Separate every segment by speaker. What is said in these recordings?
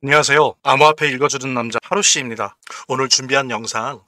Speaker 1: 안녕하세요. 암호화폐 읽어주는 남자 하루씨입니다. 오늘 준비한 영상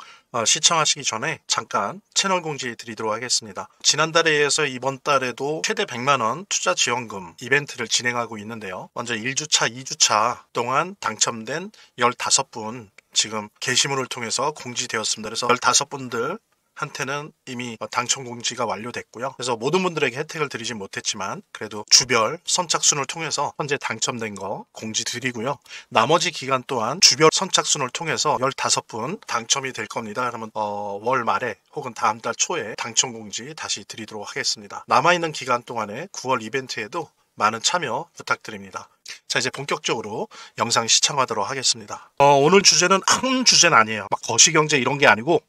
Speaker 1: 시청하시기 전에 잠깐 채널 공지 드리도록 하겠습니다. 지난달에 이어서 이번 달에도 최대 100만원 투자 지원금 이벤트를 진행하고 있는데요. 먼저 1주차, 2주차 동안 당첨된 15분 지금 게시물을 통해서 공지되었습니다. 그래서 15분들 한테는 이미 당첨 공지가 완료됐고요. 그래서 모든 분들에게 혜택을 드리진 못했지만 그래도 주별 선착순을 통해서 현재 당첨된 거 공지 드리고요. 나머지 기간 동안 주별 선착순을 통해서 15분 당첨이 될 겁니다. 그러면 월 말에 혹은 다음 달 초에 당첨 공지 다시 드리도록 하겠습니다. 남아있는 기간 동안에 9월 이벤트에도 많은 참여 부탁드립니다. 자, 이제 본격적으로 영상 시청하도록 하겠습니다. 오늘 주제는 큰 주제는 아니에요. 막 거시경제 이런 게 아니고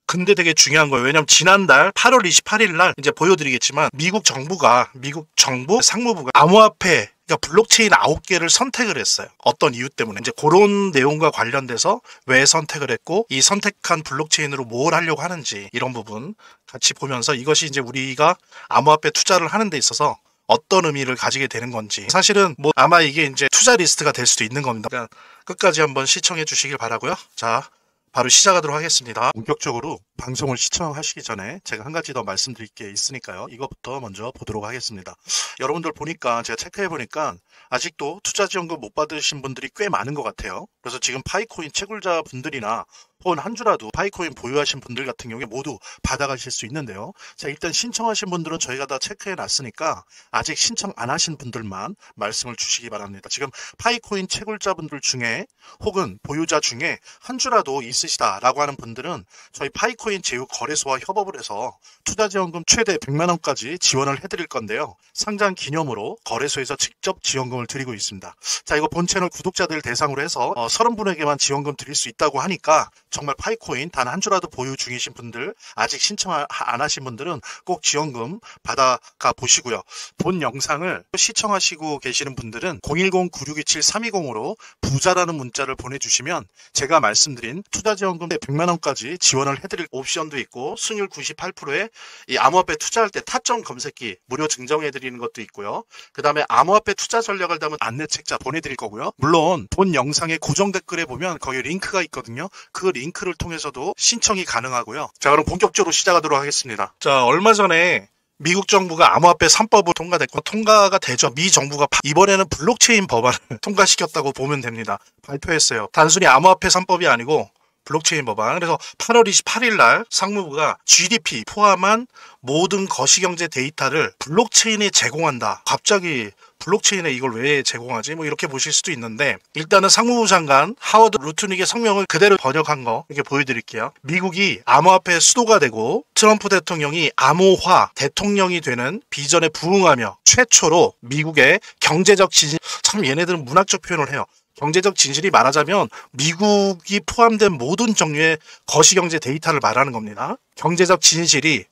Speaker 1: 근데 되게 중요한 거예요. 왜냐면 지난달 8월 28일 날 이제 보여드리겠지만 미국 정부 상무부가 암호화폐 그러니까 블록체인 9개를 선택을 했어요. 어떤 이유 때문에 이제 그런 내용과 관련돼서 왜 선택을 했고 이 선택한 블록체인으로 뭘 하려고 하는지 이런 부분 같이 보면서 이것이 이제 우리가 암호화폐 투자를 하는 데 있어서 어떤 의미를 가지게 되는 건지 사실은 아마 이게 이제 투자 리스트가 될 수도 있는 겁니다. 그러니까 끝까지 한번 시청해 주시길 바라고요. 자, 바로 시작하도록 하겠습니다. 본격적으로 방송을 시청하시기 전에 제가 한 가지 더 말씀드릴 게 있으니까요. 이것부터 먼저 보도록 하겠습니다. 여러분들 보니까 제가 체크해 보니까 아직도 투자지원금 못 받으신 분들이 꽤 많은 것 같아요. 그래서 지금 파이코인 채굴자 분들이나 혹은 한 주라도 파이코인 보유하신 분들 같은 경우에 모두 받아가실 수 있는데요. 자, 일단 신청하신 분들은 저희가 다 체크해 놨으니까 아직 신청 안 하신 분들만 말씀을 주시기 바랍니다. 지금 파이코인 채굴자 분들 중에 혹은 보유자 중에 한 주라도 있으시다라고 하는 분들은 저희 파이코인 제휴 거래소와 협업을 해서 투자지원금 최대 100만원까지 지원을 해드릴 건데요. 상장 기념으로 거래소에서 직접 지원금을 드리고 있습니다. 자, 이거 본 채널 구독자들 대상으로 해서 30분에게만 지원금 드릴 수 있다고 하니까 정말 파이코인 단 한 주라도 보유 중이신 분들 아직 신청 안 하신 분들은 꼭 지원금 받아가 보시고요. 본 영상을 시청하시고 계시는 분들은 010-9627-320으로 부자라는 문자를 보내주시면 제가 말씀드린 투자지원금 100만원까지 지원을 해드릴 옵션도 있고 승률 98%에 이 암호화폐 투자할 때 타점 검색기 무료 증정해드리는 것도 있고요. 그 다음에 암호화폐 투자 전략을 담은 안내책자 보내드릴 거고요. 물론 본 영상의 고정 댓글에 보면 거기 링크가 있거든요. 그 링크를 통해서도 신청이 가능하고요. 자, 그럼 본격적으로 시작하도록 하겠습니다. 자, 얼마 전에 미국 정부가 암호화폐 3법을 통과됐고 통과가 되죠. 미 정부가 이번에는 블록체인 법안을 통과시켰다고 보면 됩니다. 발표했어요. 단순히 암호화폐 3법이 아니고 블록체인 법안. 그래서 8월 28일 날 상무부가 GDP 포함한 모든 거시경제 데이터를 블록체인에 제공한다. 갑자기 블록체인에 이걸 왜 제공하지? 이렇게 보실 수도 있는데 일단은 상무부 장관 하워드 루트닉의 성명을 그대로 번역한 거 이렇게 보여드릴게요. 미국이 암호화폐 수도가 되고 트럼프 대통령이 암호화 대통령이 되는 비전에 부응하며 최초로 미국의 경제적 진실, 참 얘네들은 문학적 표현을 해요. 경제적 진실이 말하자면 미국이 포함된 모든 종류의 거시경제 데이터를 말하는 겁니다. 경제적 진실이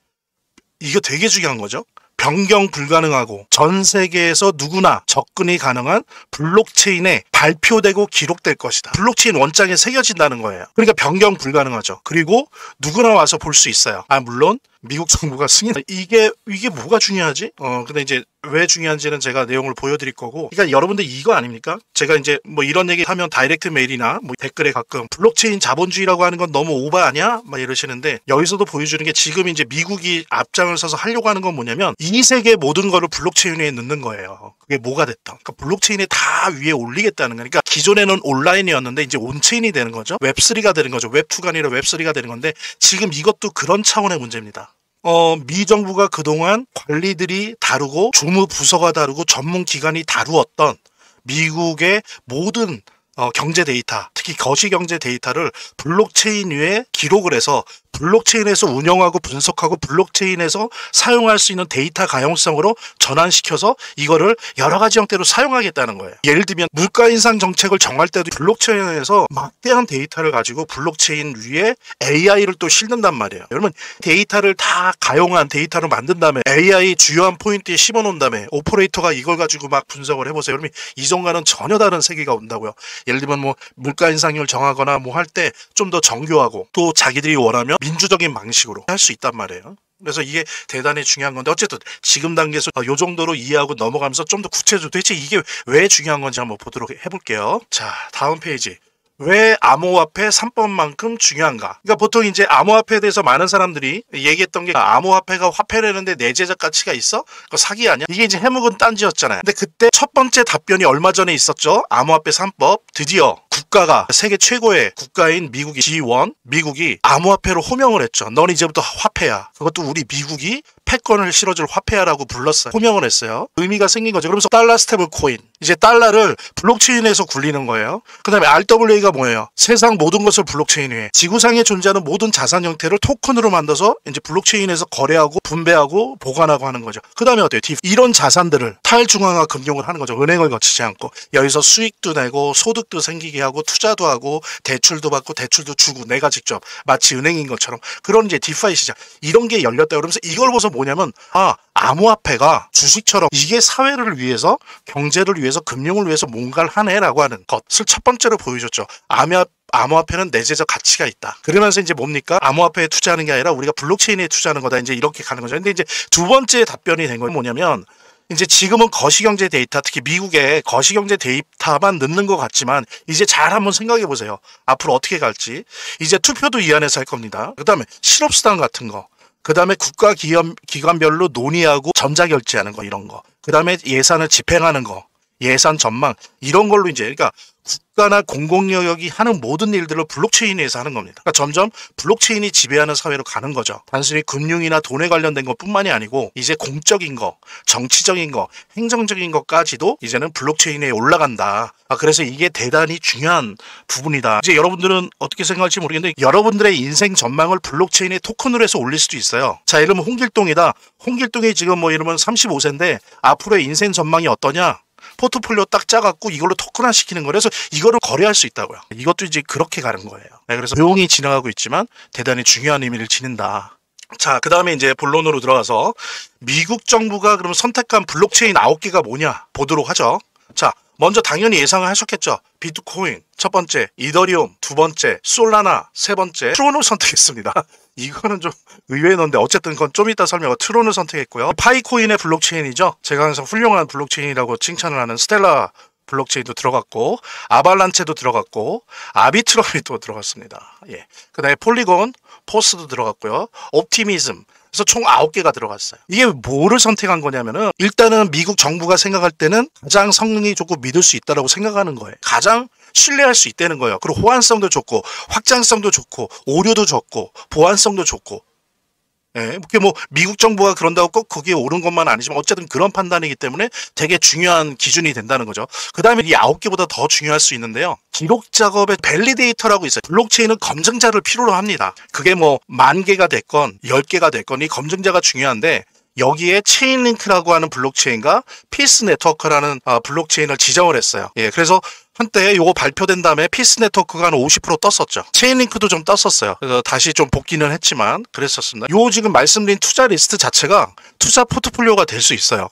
Speaker 1: 이거 되게 중요한 거죠. 변경 불가능하고 전 세계에서 누구나 접근이 가능한 블록체인에 발표되고 기록될 것이다. 블록체인 원장에 새겨진다는 거예요. 그러니까 변경 불가능하죠. 그리고 누구나 와서 볼 수 있어요. 물론 미국 정부가 승인. 이게 뭐가 중요하지? 근데 이제 왜 중요한지는 제가 내용을 보여드릴 거고. 그러니까 여러분들 이거 아닙니까? 제가 이제 이런 얘기 하면 다이렉트 메일이나 댓글에 가끔 블록체인 자본주의라고 하는 건 너무 오바 아니야? 이러시는데 여기서도 보여주는 게 지금 이제 미국이 앞장을 서서 하려고 하는 건 뭐냐면 이 세계 모든 거를 블록체인 위에 넣는 거예요. 그게 뭐가 됐든. 그러니까 블록체인에 다 위에 올리겠다는 거니까 기존에는 온라인이었는데 이제 온체인이 되는 거죠. 웹3가 되는 거죠. 웹2가 아니라 웹3가 되는 건데 지금 이것도 그런 차원의 문제입니다. 미 정부가 그동안 관리들이 다루고 주무 부서가 다루고 전문 기관이 다루었던 미국의 모든 경제 데이터, 특히 거시경제 데이터를 블록체인 위에 기록을 해서 블록체인에서 운영하고 분석하고 블록체인에서 사용할 수 있는 데이터 가용성으로 전환시켜서 이거를 여러 가지 형태로 사용하겠다는 거예요. 예를 들면 물가 인상 정책을 정할 때도 블록체인에서 막대한 데이터를 가지고 블록체인 위에 AI를 또 실는단 말이에요. 여러분 데이터를 다 가용한 데이터로 만든 다음에 AI 주요한 포인트에 씹어놓은 다음에 오퍼레이터가 이걸 가지고 막 분석을 해보세요. 그러면 이전과는 전혀 다른 세계가 온다고요. 예를 들면 물가 인상률 정하거나 할 때 좀 더 정교하고 또 자기들이 원하면 민주적인 방식으로 할 수 있단 말이에요. 그래서 이게 대단히 중요한 건데 어쨌든 지금 단계에서 요 정도로 이해하고 넘어가면서 좀 더 구체적으로 도대체 이게 왜 중요한 건지 한번 보도록 해볼게요. 자, 다음 페이지. 왜 암호화폐 3법만큼 중요한가? 그러니까 보통 이제 암호화폐에 대해서 많은 사람들이 얘기했던 게 암호화폐가 화폐라는데 내재적 가치가 있어? 그거 사기 아니야? 이게 이제 해묵은 딴지였잖아요. 근데 그때 첫 번째 답변이 얼마 전에 있었죠? 암호화폐 3법. 드디어 국가가 세계 최고의 국가인 미국이 G1 미국이 암호화폐로 호명을 했죠. 넌 이제부터 화폐야. 그것도 우리 미국이 패권을 실어줄 화폐야라고 불렀어요. 호명을 했어요. 의미가 생긴 거죠. 그러면서 달러 스테이블 코인. 이제 달러를 블록체인에서 굴리는 거예요. 그 다음에 RWA가 뭐예요? 세상 모든 것을 블록체인에 해. 지구상에 존재하는 모든 자산 형태를 토큰으로 만들어서 이제 블록체인에서 거래하고 분배하고 보관하고 하는 거죠. 그 다음에 어때요? 이런 자산들을 탈중앙화 금융을 하는 거죠. 은행을 거치지 않고. 여기서 수익도 내고 소득도 생기게 하고 투자도 하고 대출도 받고 대출도 주고 내가 직접 마치 은행인 것처럼 그런 이제 디파이 시장 이런 게 열렸다 그러면서 이걸 보서 뭐냐면 암호화폐가 주식처럼 이게 사회를 위해서 경제를 위해서 금융을 위해서 뭔가를 하네라고 하는 것을 첫 번째로 보여줬죠. 암호화폐는 내재적 가치가 있다. 그러면서 이제 뭡니까? 암호화폐에 투자하는 게 아니라 우리가 블록체인에 투자하는 거다. 이제 이렇게 가는 거죠. 근데 이제 두 번째 답변이 된 건 뭐냐면 이제 지금은 거시경제 데이터, 특히 미국의 거시경제 데이터만 넣는 것 같지만 이제 잘 한번 생각해 보세요. 앞으로 어떻게 갈지. 이제 투표도 이 안에서 할 겁니다. 그 다음에 실업수당 같은 거. 그 다음에 국가 기관별로 논의하고 전자결제하는 거 이런 거. 그 다음에 예산을 집행하는 거. 예산 전망 이런 걸로 이제 그러니까 국가나 공공영역이 하는 모든 일들을 블록체인에서 하는 겁니다. 그러니까 점점 블록체인이 지배하는 사회로 가는 거죠. 단순히 금융이나 돈에 관련된 것뿐만이 아니고 이제 공적인 거, 정치적인 거, 행정적인 것까지도 이제는 블록체인에 올라간다. 그래서 이게 대단히 중요한 부분이다. 이제 여러분들은 어떻게 생각할지 모르겠는데 여러분들의 인생 전망을 블록체인에 토큰으로 해서 올릴 수도 있어요. 자, 예를 들면 홍길동이다. 홍길동이 지금 뭐 이러면 35세인데 앞으로의 인생 전망이 어떠냐? 포트폴리오 딱 짜갖고 이걸로 토큰화 시키는 거예요. 그래서 이거를 거래할 수 있다고요. 이것도 이제 그렇게 가는 거예요. 그래서 조용히 지나가고 있지만 대단히 중요한 의미를 지닌다. 자, 그 다음에 이제 본론으로 들어가서 미국 정부가 그럼 선택한 블록체인 9개가 뭐냐 보도록 하죠. 자, 먼저 당연히 예상을 하셨겠죠. 비트코인 첫 번째, 이더리움 두 번째, 솔라나 세 번째, 트론을 선택했습니다. 이거는 좀 의외였는데 어쨌든 그건 좀 이따 설명하고 트론을 선택했고요. 파이코인의 블록체인이죠. 제가 항상 훌륭한 블록체인이라고 칭찬을 하는 스텔라 블록체인도 들어갔고 아발란체도 들어갔고 아비트럼이 또 들어갔습니다. 예. 그다음에 폴리곤, 포스도 들어갔고요. 옵티미즘. 그래서 총 9개가 들어갔어요. 이게 뭐를 선택한 거냐면은 일단은 미국 정부가 생각할 때는 가장 성능이 좋고 믿을 수 있다라고 생각하는 거예요. 가장 신뢰할 수 있다는 거예요. 그리고 호환성도 좋고 확장성도 좋고 오류도 적고 보안성도 좋고 예, 그게 뭐 미국 정부가 그런다고 꼭 거기에 옳은 것만 아니지만 어쨌든 그런 판단이기 때문에 되게 중요한 기준이 된다는 거죠. 그 다음에 이 9개보다 더 중요할 수 있는데요. 기록 작업의 밸리데이터라고 있어요. 블록체인은 검증자를 필요로 합니다. 그게 뭐 10,000개가 됐건 10개가 됐건 이 검증자가 중요한데 여기에 체인링크라고 하는 블록체인과 피스 네트워크라는 블록체인을 지정을 했어요. 예, 그래서 한때 요거 발표된 다음에 피스 네트워크가 한 50% 떴었죠. 체인링크도 좀 떴었어요. 그래서 다시 좀 복귀는 했지만 그랬었습니다. 요 지금 말씀드린 투자 리스트 자체가 투자 포트폴리오가 될 수 있어요.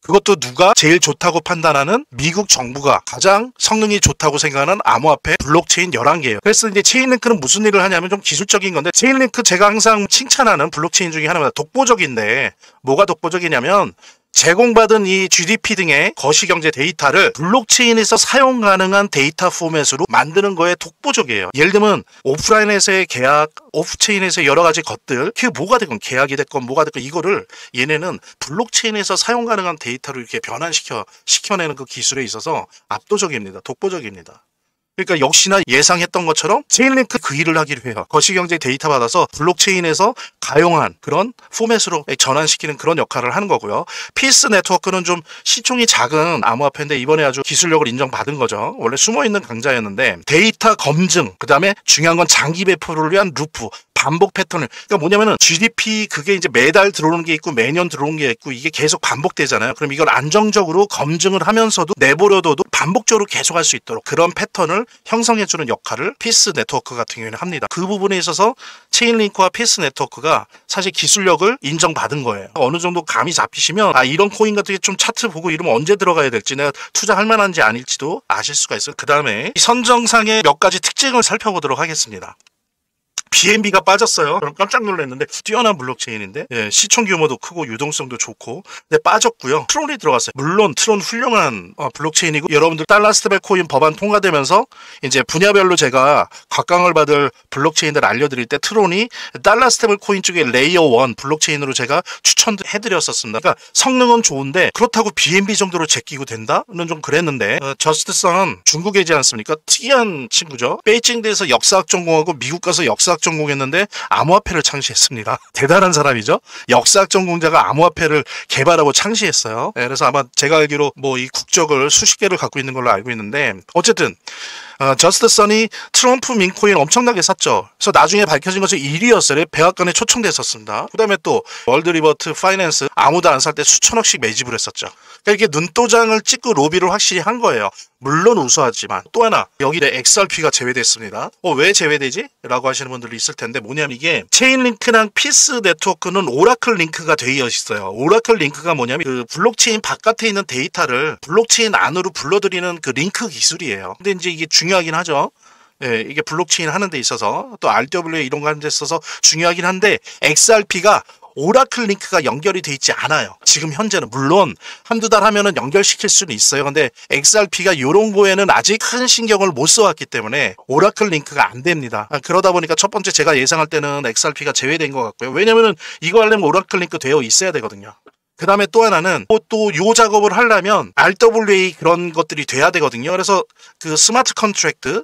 Speaker 1: 그것도 누가 제일 좋다고 판단하는 미국 정부가 가장 성능이 좋다고 생각하는 암호화폐 블록체인 11개예요. 그래서 이제 체인링크는 무슨 일을 하냐면 좀 기술적인 건데 체인링크 제가 항상 칭찬하는 블록체인 중에 하나입니다. 독보적인데 뭐가 독보적이냐면 제공받은 이 GDP 등의 거시경제 데이터를 블록체인에서 사용 가능한 데이터 포맷으로 만드는 거에 독보적이에요. 예를 들면 오프라인에서의 계약, 오프체인에서의 여러 가지 것들, 그게 뭐가 됐건 계약이 됐건 뭐가 됐건 이거를 얘네는 블록체인에서 사용 가능한 데이터로 이렇게 변환시켜내는 그 기술에 있어서 압도적입니다. 독보적입니다. 그러니까 역시나 예상했던 것처럼 체인링크 그 일을 하기로 해요. 거시경제 데이터 받아서 블록체인에서 가용한 그런 포맷으로 전환시키는 그런 역할을 하는 거고요. 피스 네트워크는 좀 시총이 작은 암호화폐인데 이번에 아주 기술력을 인정받은 거죠. 원래 숨어있는 강자였는데 데이터 검증, 그 다음에 중요한 건 장기 배포를 위한 루프, 반복 패턴을 그러니까 뭐냐면은 GDP 그게 이제 매달 들어오는 게 있고 매년 들어오는 게 있고 이게 계속 반복되잖아요. 그럼 이걸 안정적으로 검증을 하면서도 내버려둬도 반복적으로 계속 할 수 있도록 그런 패턴을 형성해주는 역할을 피스 네트워크 같은 경우에는 합니다. 그 부분에 있어서 체인링크와 피스 네트워크가 사실 기술력을 인정받은 거예요. 어느 정도 감이 잡히시면 이런 코인 같은 게 좀 차트 보고 이러면 언제 들어가야 될지 내가 투자할 만한지 아닐지도 아실 수가 있어요. 그 다음에 선정상의 몇 가지 특징을 살펴보도록 하겠습니다. BNB가 빠졌어요. 그럼 깜짝 놀랐는데 뛰어난 블록체인인데 시총 규모도 크고 유동성도 좋고 근데 빠졌고요. 트론이 들어갔어요. 물론 트론 훌륭한 블록체인이고 여러분들 달러 스테이블 코인 법안 통과되면서 이제 분야별로 제가 각광을 받을 블록체인들 알려드릴 때 트론이 달러 스테이블 코인 쪽에 레이어 1 블록체인으로 제가 추천해드렸었습니다. 그러니까 성능은 좋은데 그렇다고 BNB 정도로 제끼고 된다는 좀 그랬는데 저스트선 중국이지 않습니까? 특이한 친구죠. 베이징대에서 역사학 전공하고 미국 가서 역사학 전공했는데 암호화폐를 창시했습니다. 대단한 사람이죠. 역사학 전공자가 암호화폐를 개발하고 창시했어요. 그래서 아마 제가 알기로 뭐 이 국적을 수십 개를 갖고 있는 걸로 알고 있는데 어쨌든 저스트선이 트럼프 민코인 엄청나게 샀죠. 그래서 나중에 밝혀진 것이 1위였어요. 백악관에 초청됐었습니다. 그 다음에 또 월드리버트 파이낸스 아무도 안 살 때 수천억씩 매집을 했었죠. 그러니까 이게 눈도장을 찍고 로비를 확실히 한 거예요. 물론 우수하지만 또 하나 여기 XRP가 제외됐습니다. 왜 제외되지? 라고 하시는 분들이 있을 텐데 뭐냐면 이게 체인링크랑 피스 네트워크는 오라클 링크가 되어 있어요. 오라클 링크가 뭐냐면 그 블록체인 바깥에 있는 데이터를 블록체인 안으로 불러들이는 그 링크 기술이에요. 근데 이제 이게 중요하긴 하죠. 이게 블록체인 하는 데 있어서 또 RWA 이런 거 하는 데 있어서 중요하긴 한데 XRP가 오라클 링크가 연결이 돼 있지 않아요. 지금 현재는 물론 한두 달 하면은 연결시킬 수는 있어요. 근데 XRP가 이런 거에는 아직 큰 신경을 못 써왔기 때문에 오라클 링크가 안 됩니다. 그러다 보니까 첫 번째 제가 예상할 때는 XRP가 제외된 것 같고요. 왜냐면은 이거 하려면 오라클 링크 되어 있어야 되거든요. 그 다음에 또 하나는 또 요 작업을 하려면 RWA 그런 것들이 돼야 되거든요. 그래서 그 스마트 컨트랙트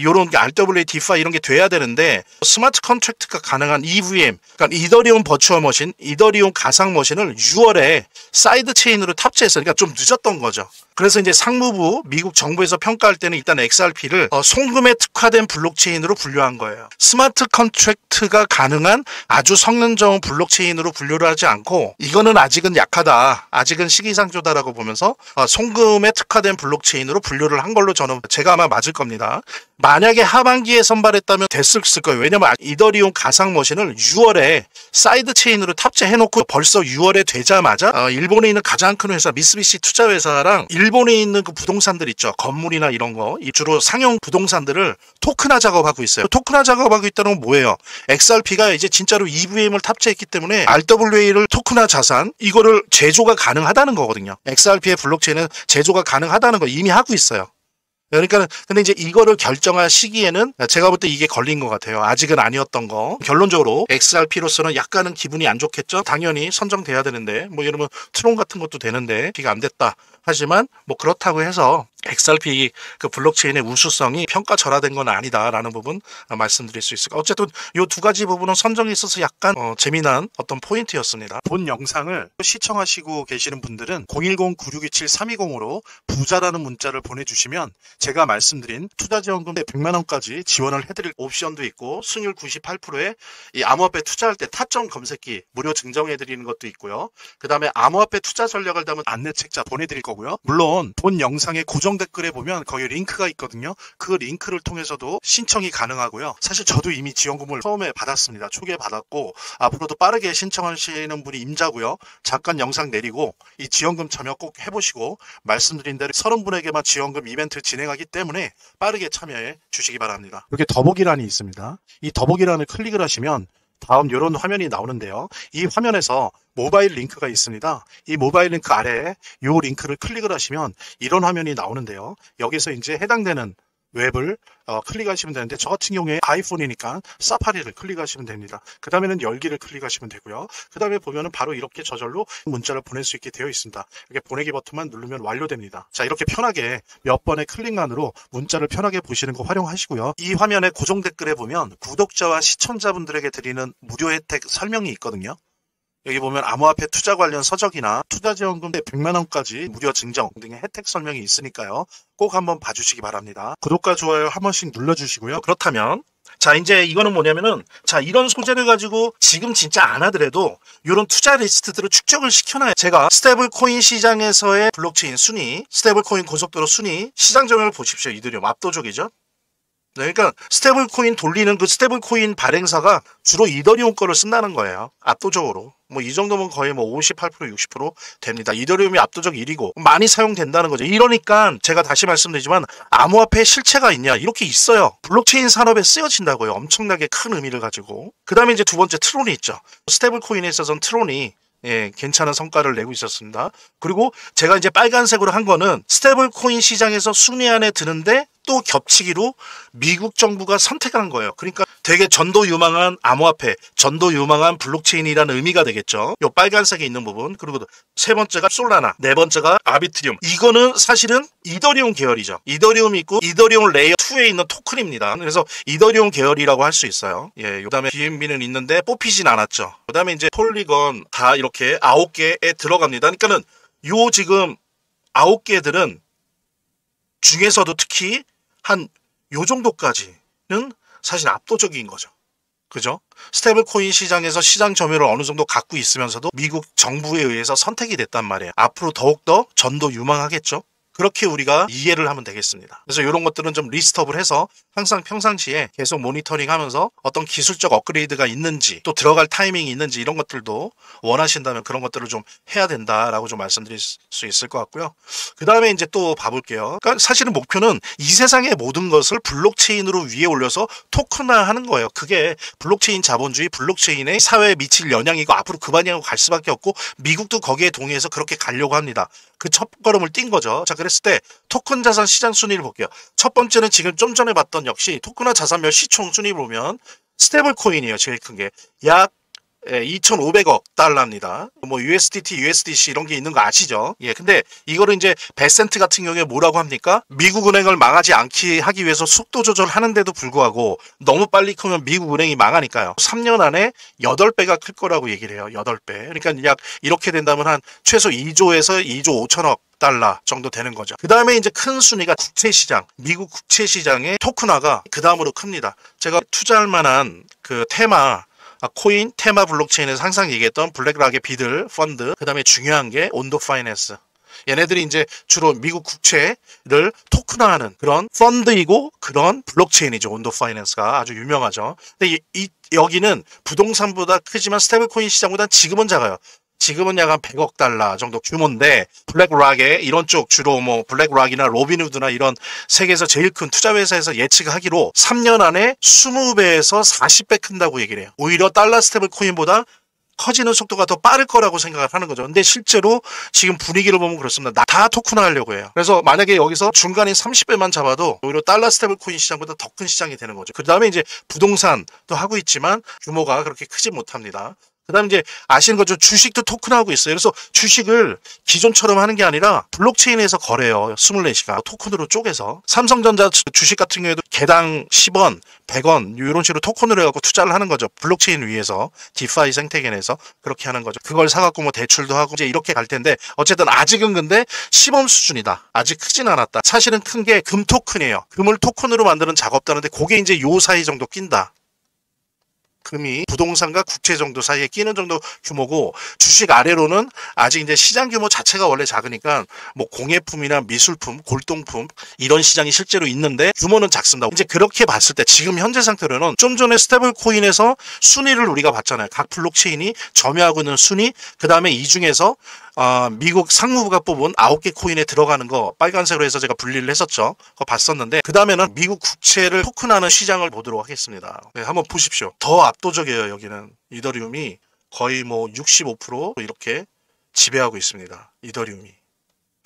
Speaker 1: 요런 게 RWA, 디파이 이런 게 돼야 되는데 스마트 컨트랙트가 가능한 EVM, 그러니까 이더리움 버추얼 머신, 이더리움 가상 머신을 6월에 사이드 체인으로 탑재했어요. 그러니까 좀 늦었던 거죠. 그래서 이제 상무부, 미국 정부에서 평가할 때는 일단 XRP를 송금에 특화된 블록체인으로 분류한 거예요. 스마트 컨트랙트가 가능한 아주 성능 좋은 블록체인으로 분류를 하지 않고 이거는 아직은 약하다, 아직은 시기상조다라고 보면서 송금에 특화된 블록체인으로 분류를 한 걸로 저는 제가 아마 맞을 겁니다. 만약에 하반기에 선발했다면 됐을 거예요. 왜냐면 이더리움 가상 머신을 6월에 사이드 체인으로 탑재해놓고 벌써 6월에 되자마자 일본에 있는 가장 큰 회사 미쓰비시 투자회사랑 일본에 있는 그 부동산들 있죠. 건물이나 이런 거 주로 상용 부동산들을 토큰화 작업하고 있어요. 토큰화 작업하고 있다는 건 뭐예요? XRP가 이제 진짜로 EVM을 탑재했기 때문에 RWA를 토큰화 자산 이거를 제조가 가능하다는 거거든요. XRP의 블록체인은 제조가 가능하다는 거 이미 하고 있어요. 그러니까 근데 이제 이거를 결정할 시기에는 제가 볼 때 이게 걸린 것 같아요. 아직은 아니었던 거. 결론적으로 XRP로서는 약간은 기분이 안 좋겠죠. 당연히 선정돼야 되는데 뭐 이러면 트론 같은 것도 되는데 비가 안 됐다. 하지만 뭐 그렇다고 해서 XRP 그 블록체인의 우수성이 평가절하된 건 아니다라는 부분 말씀드릴 수 있을까. 어쨌든 이 두 가지 부분은 선정에 있어서 약간 재미난 어떤 포인트였습니다. 본 영상을 시청하시고 계시는 분들은 010-9627-320으로 부자라는 문자를 보내주시면 제가 말씀드린 투자지원금 100만 원까지 지원을 해드릴 옵션도 있고 수익률 98%에 이 암호화폐 투자할 때 타점 검색기 무료 증정해드리는 것도 있고요. 그 다음에 암호화폐 투자 전략을 담은 안내책자 보내드릴 거고요. 물론 본 영상의 고정 댓글에 보면 거기 링크가 있거든요. 그 링크를 통해서도 신청이 가능하고요. 사실 저도 이미 지원금을 처음에 받았습니다. 초기에 받았고 앞으로도 빠르게 신청하시는 분이 임자고요. 잠깐 영상 내리고 이 지원금 참여 꼭 해보시고 말씀드린 대로 30분에게만 지원금 이벤트 진행하기 때문에 빠르게 참여해 주시기 바랍니다. 이렇게 더보기란이 있습니다. 이 더보기란을 클릭을 하시면 다음 이런 화면이 나오는데요. 이 화면에서 모바일 링크가 있습니다. 이 모바일 링크 아래에 이 링크를 클릭을 하시면 이런 화면이 나오는데요. 여기서 이제 해당되는 웹을 클릭하시면 되는데 저 같은 경우에 아이폰이니까 사파리를 클릭하시면 됩니다. 그 다음에는 열기를 클릭하시면 되고요. 그 다음에 보면은 바로 이렇게 저절로 문자를 보낼 수 있게 되어 있습니다. 이렇게 보내기 버튼만 누르면 완료됩니다. 자, 이렇게 편하게 몇 번의 클릭만으로 문자를 편하게 보시는 거 활용하시고요. 이 화면의 고정 댓글에 보면 구독자와 시청자분들에게 드리는 무료 혜택 설명이 있거든요. 여기 보면 암호화폐 투자 관련 서적이나 투자지원금 100만 원까지 무료 증정 등의 혜택 설명이 있으니까요. 꼭 한번 봐주시기 바랍니다. 구독과 좋아요 한 번씩 눌러주시고요. 그렇다면 자, 이제 이거는 뭐냐면은 자, 이런 소재를 가지고 지금 진짜 안 하더라도 이런 투자 리스트들을 축적을 시켜놔요. 제가 스테이블 코인 시장에서의 블록체인 순위, 스테이블 코인 고속도로 순위, 시장 점유율 보십시오. 이더리움 압도적이죠. 네, 그러니까 스테이블 코인 돌리는 그 스테이블 코인 발행사가 주로 이더리움 거를 쓴다는 거예요. 압도적으로. 뭐 이 정도면 거의 뭐 58% 60% 됩니다. 이더리움이 압도적 1위고 많이 사용된다는 거죠. 이러니까 제가 다시 말씀드리지만 암호화폐에 실체가 있냐 이렇게 있어요. 블록체인 산업에 쓰여진다고요. 엄청나게 큰 의미를 가지고. 그 다음에 이제 두 번째 트론이 있죠. 스테이블 코인에 있어서는 트론이 괜찮은 성과를 내고 있었습니다. 그리고 제가 이제 빨간색으로 한 거는 스테이블 코인 시장에서 순위 안에 드는데 또 겹치기로 미국 정부가 선택한 거예요. 그러니까 되게 전도 유망한 암호화폐, 전도 유망한 블록체인이라는 의미가 되겠죠. 요 빨간색에 있는 부분. 그리고 세 번째가 솔라나, 네 번째가 아비트리움. 이거는 사실은 이더리움 계열이죠. 이더리움이 있고 이더리움 레이어 2에 있는 토큰입니다. 그래서 이더리움 계열이라고 할 수 있어요. 예, 그다음에 BNB는 있는데 뽑히진 않았죠. 그다음에 이제 폴리건 다 이렇게 9개에 들어갑니다. 그러니까는 요 지금 9개들은 중에서도 특히 한 요 정도까지는 사실 압도적인 거죠. 그죠? 스테이블 코인 시장에서 시장 점유율을 어느 정도 갖고 있으면서도 미국 정부에 의해서 선택이 됐단 말이에요. 앞으로 더욱더 전도 유망하겠죠? 그렇게 우리가 이해를 하면 되겠습니다. 그래서 이런 것들은 좀 리스트업을 해서 항상 평상시에 계속 모니터링 하면서 어떤 기술적 업그레이드가 있는지 또 들어갈 타이밍이 있는지 이런 것들도 원하신다면 그런 것들을 좀 해야 된다라고 좀 말씀드릴 수 있을 것 같고요. 그 다음에 이제 또 봐볼게요. 그러니까 사실은 목표는 이 세상의 모든 것을 블록체인으로 위에 올려서 토큰화하는 거예요. 그게 블록체인 자본주의, 블록체인의 사회에 미칠 영향이고 앞으로 그 방향으로 갈 수밖에 없고 미국도 거기에 동의해서 그렇게 가려고 합니다. 그 첫걸음을 뛴 거죠. 자, 그랬을 때 토큰 자산 시장 순위를 볼게요. 첫 번째는 지금 좀 전에 봤던 역시 토큰화 자산별 시총 순위 보면 스테이블 코인이에요. 제일 큰 게 약 2,500억 달러입니다. 뭐 USDT, USDC 이런 게 있는 거 아시죠? 예, 근데 이거를 이제 베센트 같은 경우에 뭐라고 합니까? 미국 은행을 망하지 않게 하기 위해서 속도 조절하는데도 불구하고 너무 빨리 크면 미국 은행이 망하니까요. 3년 안에 8배가 클 거라고 얘기를 해요. 8배. 그러니까 약 이렇게 된다면 한 최소 2조에서 2조 5천억 달러 정도 되는 거죠. 그 다음에 이제 큰 순위가 국채시장, 미국 국채시장의 토큰화가 그 다음으로 큽니다. 제가 투자할 만한 그 코인, 테마 블록체인에서 항상 얘기했던 블랙락의 비들, 펀드, 그 다음에 중요한 게 온도 파이낸스. 얘네들이 이제 주로 미국 국채를 토큰화하는 그런 펀드이고 그런 블록체인이죠. 온도 파이낸스가 아주 유명하죠. 근데 여기는 부동산보다 크지만 스테이블 코인 시장보다 지금은 작아요. 지금은 약 한 100억 달러 정도 규모인데 블랙락의 이런 쪽 주로 뭐 블랙락이나 로빈후드나 이런 세계에서 제일 큰 투자 회사에서 예측하기로 3년 안에 20배에서 40배 큰다고 얘기를 해요. 오히려 달러 스테이블 코인보다 커지는 속도가 더 빠를 거라고 생각을 하는 거죠. 근데 실제로 지금 분위기를 보면 그렇습니다. 다 토큰화 하려고 해요. 그래서 만약에 여기서 중간인 30배만 잡아도 오히려 달러 스테이블 코인 시장보다 더 큰 시장이 되는 거죠. 그 다음에 이제 부동산도 하고 있지만 규모가 그렇게 크지 못합니다. 그 다음에 이제 아시는 것처럼 주식도 토큰하고 있어요. 그래서 주식을 기존처럼 하는 게 아니라 블록체인에서 거래요. 24시간 토큰으로 쪼개서. 삼성전자 주식 같은 경우에도 개당 10원, 100원 이런 식으로 토큰으로 해갖고 투자를 하는 거죠. 블록체인 위에서 디파이 생태계에서 그렇게 하는 거죠. 그걸 사갖고 뭐 대출도 하고 이제 이렇게 갈 텐데 어쨌든 아직은 근데 시범 수준이다. 아직 크진 않았다. 사실은 큰 게 금 토큰이에요. 금을 토큰으로 만드는 작업도 하는데 그게 이제 요 사이 정도 낀다. 금이 부동산과 국채 정도 사이에 끼는 정도 규모고 주식 아래로는 아직 이제 시장 규모 자체가 원래 작으니까 뭐 공예품이나 미술품, 골동품 이런 시장이 실제로 있는데 규모는 작습니다. 이제 그렇게 봤을 때 지금 현재 상태로는 좀 전에 스테이블 코인에서 순위를 우리가 봤잖아요. 각 블록체인이 점유하고 있는 순위, 그 다음에 이 중에서 미국 상무부가 뽑은 9개 코인에 들어가는 거 빨간색으로 해서 제가 분리를 했었죠. 그거 봤었는데 그 다음에는 미국 국채를 토큰하는 시장을 보도록 하겠습니다. 네, 한번 보십시오. 더 압도적이에요. 여기는 이더리움이 거의 뭐 65% 이렇게 지배하고 있습니다. 이더리움이.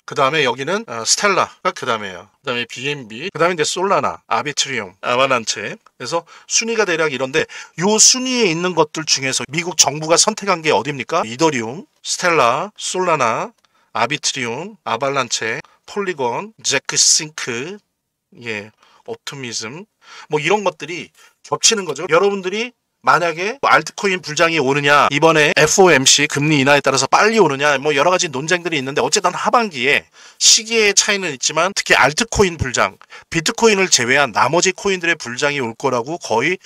Speaker 1: 그 다음에 여기는 스텔라가 그 다음에요. 그 다음에 BNB, 그 다음에 이제 솔라나, 아비트리움, 아바란체. 그래서 순위가 대략 이런데 요 순위에 있는 것들 중에서 미국 정부가 선택한 게 어디입니까? 이더리움, 스텔라, 솔라나, 아비트리움, 아발란체, 폴리곤, 제크싱크, 예, 옵티미즘 뭐 이런 것들이 겹치는 거죠. 여러분들이 만약에 알트코인 불장이 오느냐, 이번에 FOMC 금리 인하에 따라서 빨리 오느냐, 뭐 여러 가지 논쟁들이 있는데 어쨌든 하반기에 시기의 차이는 있지만 특히 알트코인 불장, 비트코인을 제외한 나머지 코인들의 불장이 올 거라고 거의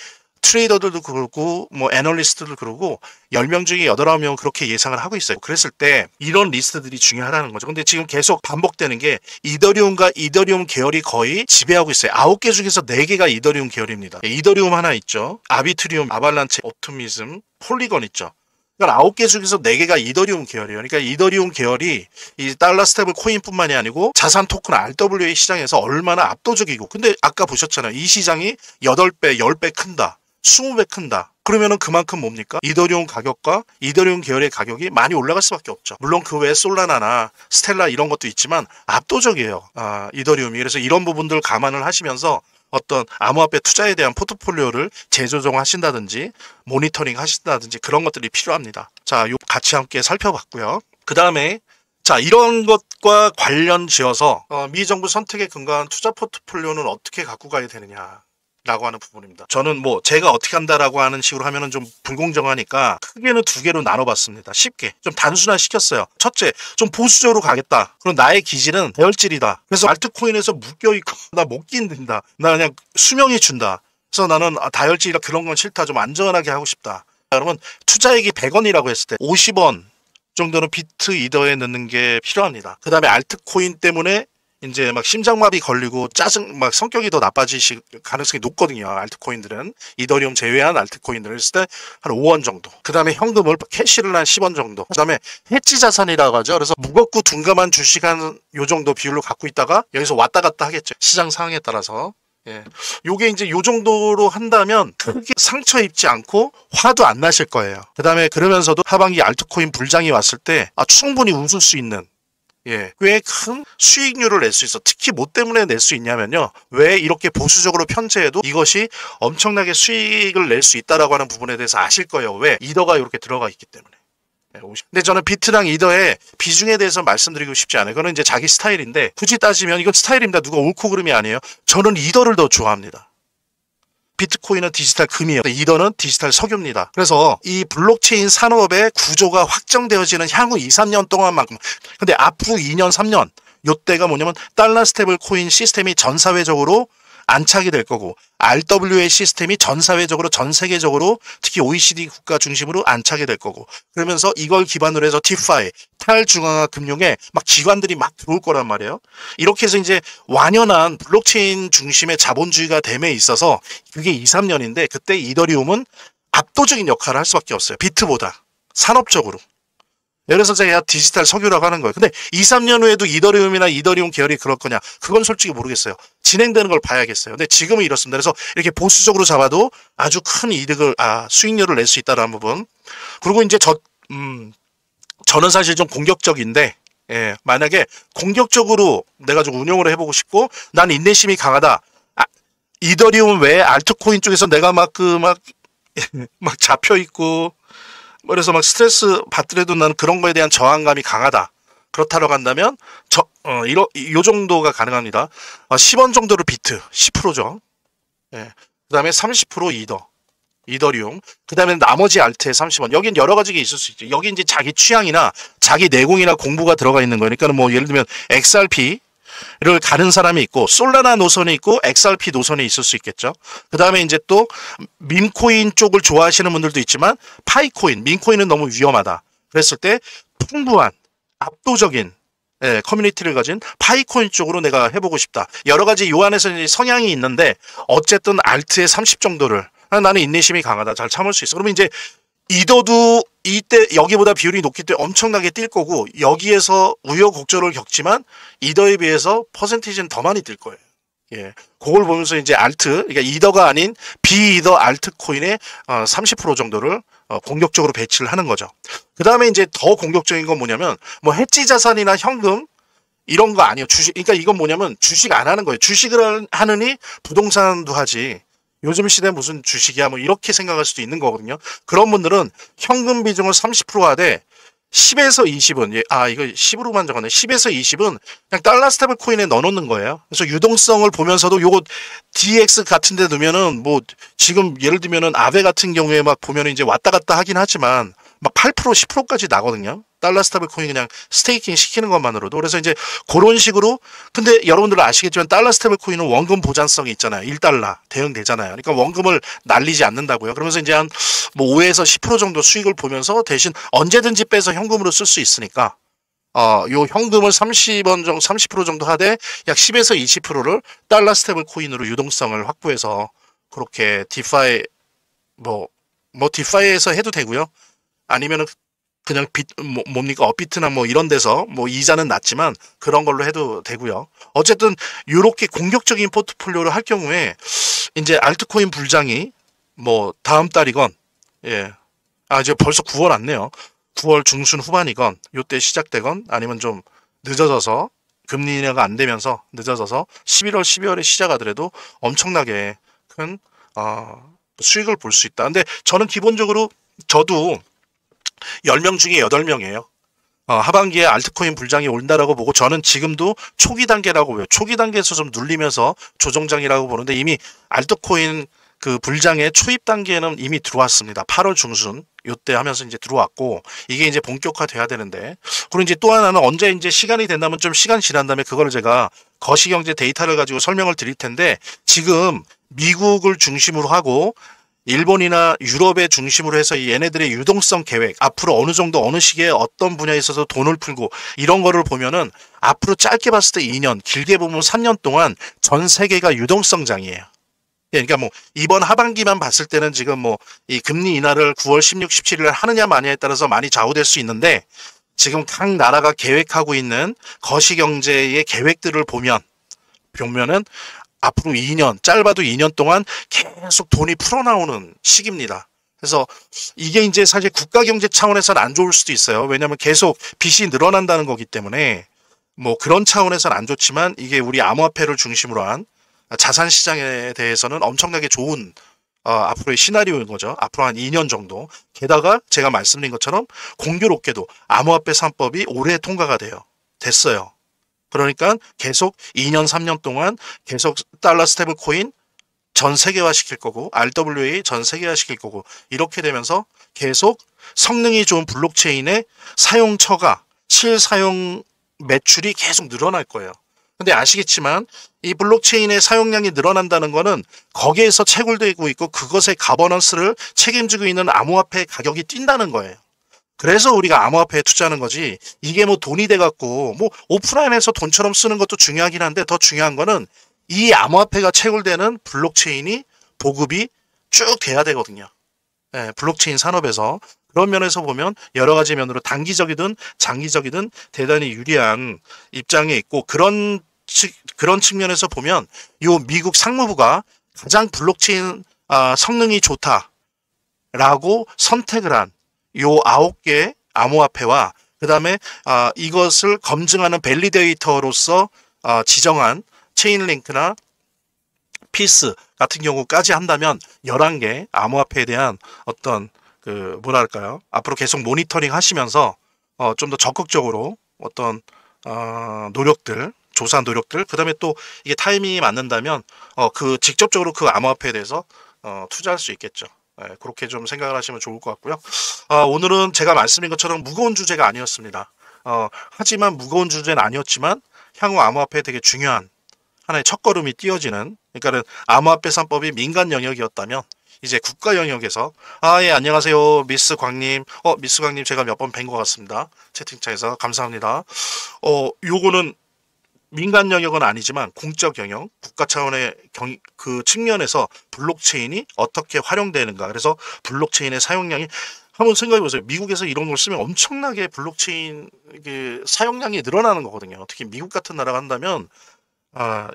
Speaker 1: 트레이더들도 그러고 뭐 애널리스트들도 그러고 10명 중에 8, 9명은 그렇게 예상을 하고 있어요. 그랬을 때 이런 리스트들이 중요하다는 거죠. 근데 지금 계속 반복되는 게 이더리움과 이더리움 계열이 거의 지배하고 있어요. 9개 중에서 4개가 이더리움 계열입니다. 이더리움 하나 있죠. 아비트리움, 아발란체, 옵티미즘, 폴리건 있죠. 그러니까 9개 중에서 4개가 이더리움 계열이에요. 그러니까 이더리움 계열이 이 달러 스테이블 코인뿐만이 아니고 자산 토큰 RWA 시장에서 얼마나 압도적이고, 근데 아까 보셨잖아요. 이 시장이 8배, 10배 큰다. 20배 큰다. 그러면은 그만큼 뭡니까? 이더리움 가격과 이더리움 계열의 가격이 많이 올라갈 수밖에 없죠. 물론 그 외에 솔라나나 스텔라 이런 것도 있지만 압도적이에요. 이더리움이. 그래서 이런 부분들 감안을 하시면서 어떤 암호화폐 투자에 대한 포트폴리오를 재조정하신다든지 모니터링 하신다든지 그런 것들이 필요합니다. 자, 요 같이 함께 살펴봤고요. 그 다음에 자, 이런 것과 관련 지어서 미 정부 선택에 근거한 투자 포트폴리오는 어떻게 갖고 가야 되느냐 라고 하는 부분입니다. 저는 뭐 제가 어떻게 한다라고 하는 식으로 하면은 좀 불공정하니까 크게는 2개로 나눠봤습니다. 쉽게 좀 단순화 시켰어요. 첫째, 좀 보수적으로 가겠다. 그럼 나의 기질은 대열질이다. 그래서 알트코인에서 묶여있고 나 못 끼는다. 나 그냥 수명이 준다. 그래서 나는 다혈질이라 그런 건 싫다. 좀 안전하게 하고 싶다. 그러면 투자액이 100원이라고 했을 때 50원 정도는 비트 이더에 넣는 게 필요합니다. 그 다음에 알트코인 때문에 이제 막 심장마비 걸리고 막 성격이 더 나빠지실 가능성이 높거든요. 알트코인들은 이더리움 제외한 알트코인들을 했을 때 한 5원 정도. 그 다음에 현금을 캐시를 한 10원 정도. 그 다음에 해지 자산이라고 하죠. 그래서 무겁고 둔감한 주식 한 요 정도 비율로 갖고 있다가 여기서 왔다 갔다 하겠죠. 시장 상황에 따라서. 예. 요게 이제 요 정도로 한다면 크게 상처 입지 않고 화도 안 나실 거예요. 그 다음에 그러면서도 하반기 알트코인 불장이 왔을 때 충분히 웃을 수 있는 꽤 큰 수익률을 낼 수 있어. 특히 뭐 때문에 낼 수 있냐면요. 왜 이렇게 보수적으로 편제해도 이것이 엄청나게 수익을 낼 수 있다라고 하는 부분에 대해서 아실 거예요. 왜? 이더가 이렇게 들어가 있기 때문에. 근데 저는 비트랑 이더의 비중에 대해서 말씀드리고 싶지 않아요. 그거는 이제 자기 스타일인데 굳이 따지면 이건 스타일입니다. 누가 옳고 그름이 아니에요. 저는 이더를 더 좋아합니다. 비트코인은 디지털 금이에요. 이더는 디지털 석유입니다. 그래서 이 블록체인 산업의 구조가 확정되어지는 향후 2, 3년 동안만큼, 근데 앞으로 2년, 3년 요때가 뭐냐면 달러 스테이블 코인 시스템이 전 사회적으로 안착이 될 거고 RWA 시스템이 전 사회적으로 전 세계적으로 특히 OECD 국가 중심으로 안착이 될 거고, 그러면서 이걸 기반으로 해서 DeFi 탈중앙화 금융에 막 기관들이 막 들어올 거란 말이에요. 이렇게 해서 이제 완연한 블록체인 중심의 자본주의가 됨에 있어서 그게 2, 3년인데 그때 이더리움은 압도적인 역할을 할 수밖에 없어요. 비트보다 산업적으로. 그래서 제가 디지털 석유라고 하는 거예요. 근데 2, 3년 후에도 이더리움이나 이더리움 계열이 그럴 거냐? 그건 솔직히 모르겠어요. 진행되는 걸 봐야겠어요. 근데 지금은 이렇습니다. 그래서 이렇게 보수적으로 잡아도 아주 큰 이득을, 수익률을 낼 수 있다는 부분. 그리고 이제 저는 사실 좀 공격적인데, 만약에 공격적으로 내가 좀 운용을 해보고 싶고, 난 인내심이 강하다. 이더리움 외에 알트코인 쪽에서 내가 막 잡혀있고, 그래서 막 스트레스 받더라도 나는 그런 거에 대한 저항감이 강하다. 그렇다고 한다면 요 정도가 가능합니다. 10원 정도로 비트 10%죠. 그 다음에 30% 이더리움. 그 다음에 나머지 알트에 30원. 여긴 여러 가지가 있을 수 있죠. 여기 이제 자기 취향이나 자기 내공이나 공부가 들어가 있는 거니까 뭐 예를 들면 XRP 를 가는 사람이 있고 솔라나 노선에 있고 XRP 노선에 있을 수 있겠죠. 그 다음에 이제 또 밈코인 쪽을 좋아하시는 분들도 있지만 파이코인, 밈코인은 너무 위험하다. 그랬을 때 풍부한 압도적인 커뮤니티를 가진 파이코인 쪽으로 내가 해보고 싶다. 여러 가지 요 안에서 이제 성향이 있는데 어쨌든 알트의 30 정도를 나는 인내심이 강하다. 잘 참을 수 있어. 그러면 이제 이더도 이때 여기보다 비율이 높기 때문에 엄청나게 뛸 거고 여기에서 우여곡절을 겪지만 이더에 비해서 퍼센티지는 더 많이 뛸 거예요. 그걸 보면서 이제 그러니까 이더가 아닌 비이더 알트코인의 30% 정도를 공격적으로 배치를 하는 거죠. 그 다음에 이제 더 공격적인 건 뭐냐면 뭐 해지 자산이나 현금 이런 거 아니에요. 주식. 그러니까 이건 뭐냐면 주식 안 하는 거예요. 주식을 하느니 부동산도 하지. 요즘 시대 무슨 주식이야 뭐 이렇게 생각할 수도 있는 거거든요. 그런 분들은 현금 비중을 30% 하되 10에서 20은 이거 10으로만 적었네. 10에서 20은 그냥 달러 스테이블 코인에 넣어놓는 거예요. 그래서 유동성을 보면서도 요거 DX 같은 데 두면은 뭐 지금 예를 들면은 아베 같은 경우에 막 보면은 이제 왔다 갔다 하긴 하지만 막 8%, 10%까지 나거든요. 달러 스테이블 코인 그냥 스테이킹 시키는 것만으로도. 그래서 이제 그런 식으로, 근데 여러분들 아시겠지만 달러 스테이블 코인은 원금 보장성이 있잖아요. 1달러 대응되잖아요. 그러니까 원금을 날리지 않는다고요. 그러면서 이제 한 뭐 5에서 10% 정도 수익을 보면서 대신 언제든지 빼서 현금으로 쓸 수 있으니까 요 현금을 30원 정도, 30% 정도 하되 약 10에서 20%를 달러 스테이블 코인으로 유동성을 확보해서 그렇게 디파이 뭐 디파이에서 해도 되고요. 아니면은 그냥 뭡니까 업비트나 뭐 이런 데서 뭐 이자는 낮지만 그런 걸로 해도 되고요. 어쨌든 요렇게 공격적인 포트폴리오를 할 경우에 이제 알트코인 불장이 뭐 다음 달이건 이제 벌써 9월 왔네요. 9월 중순 후반이건 요때 시작되건 아니면 좀 늦어져서 금리 인하가 안 되면서 늦어져서 11월 12월에 시작하더라도 엄청나게 큰 수익을 볼 수 있다. 근데 저는 기본적으로 저도 10명 중에 8명이에요. 하반기에 알트코인 불장이 온다라고 보고 저는 지금도 초기 단계라고 봐요. 초기 단계에서 좀 눌리면서 조정장이라고 보는데 이미 알트코인 그 불장의 초입 단계는 이미 들어왔습니다. 8월 중순 요때 하면서 이제 들어왔고 이게 이제 본격화돼야 되는데 그리고 이제 또 하나는 언제 이제 시간이 된다면 좀 시간 지난 다음에 그거를 제가 거시경제 데이터를 가지고 설명을 드릴 텐데 지금 미국을 중심으로 하고 일본이나 유럽의 중심으로 해서 얘네들의 유동성 계획 앞으로 어느 정도 어느 시기에 어떤 분야에 있어서 돈을 풀고 이런 거를 보면은 앞으로 짧게 봤을 때 2년 길게 보면 3년 동안 전 세계가 유동성장이에요. 그러니까 뭐 이번 하반기만 봤을 때는 지금 뭐 이 금리 인하를 9월 16, 17일 하느냐 마냐에 따라서 많이 좌우될 수 있는데 지금 각 나라가 계획하고 있는 거시경제의 계획들을 보면은 앞으로 2년, 짧아도 2년 동안 계속 돈이 풀어나오는 시기입니다. 그래서 이게 이제 사실 국가 경제 차원에서는 안 좋을 수도 있어요. 왜냐하면 계속 빚이 늘어난다는 거기 때문에 뭐 그런 차원에서는 안 좋지만 이게 우리 암호화폐를 중심으로 한 자산 시장에 대해서는 엄청나게 좋은 앞으로의 시나리오인 거죠. 앞으로 한 2년 정도. 게다가 제가 말씀드린 것처럼 공교롭게도 암호화폐 3법이 올해 통과가 됐어요. 그러니까 계속 2년, 3년 동안 계속 달러 스테이블 코인 전 세계화 시킬 거고 RWA 전 세계화 시킬 거고 이렇게 되면서 계속 성능이 좋은 블록체인의 사용처가 실사용 매출이 계속 늘어날 거예요. 근데 아시겠지만 이 블록체인의 사용량이 늘어난다는 거는 거기에서 채굴되고 있고 그것의 가버넌스를 책임지고 있는 암호화폐 가격이 뛴다는 거예요. 그래서 우리가 암호화폐에 투자하는 거지 이게 뭐 돈이 돼갖고 뭐 오프라인에서 돈처럼 쓰는 것도 중요하긴 한데 더 중요한 거는 이 암호화폐가 채굴되는 블록체인이 보급이 쭉 돼야 되거든요. 블록체인 산업에서 그런 면에서 보면 여러 가지 면으로 단기적이든 장기적이든 대단히 유리한 입장에 있고 그런 측면에서 보면 요 미국 상무부가 가장 블록체인 성능이 좋다라고 선택을 한 요 9개 암호화폐와 그 다음에 이것을 검증하는 밸리데이터로서 지정한 체인링크나 피스 같은 경우까지 한다면 11개 암호화폐에 대한 어떤 그 뭐랄까요 앞으로 계속 모니터링 하시면서 좀 더 적극적으로 어떤 노력들 조사 노력들 그 다음에 또 이게 타이밍이 맞는다면 그 직접적으로 그 암호화폐에 대해서 투자할 수 있겠죠. 그렇게 좀 생각을 하시면 좋을 것 같고요. 오늘은 제가 말씀드린 것처럼 무거운 주제가 아니었습니다. 하지만 무거운 주제는 아니었지만 향후 암호화폐에 되게 중요한 하나의 첫걸음이 띄어지는 그러니까는 암호화폐 3법이 민간 영역이었다면 이제 국가 영역에서 예 안녕하세요 미스 광님 미스 광님 제가 몇 번 뵌 것 같습니다. 채팅창에서 감사합니다. 요거는 민간 영역은 아니지만 공적 영역, 국가 차원의 그 측면에서 블록체인이 어떻게 활용되는가. 그래서 블록체인의 사용량이 한번 생각해 보세요. 미국에서 이런 걸 쓰면 엄청나게 블록체인 사용량이 늘어나는 거거든요. 특히 미국 같은 나라가 한다면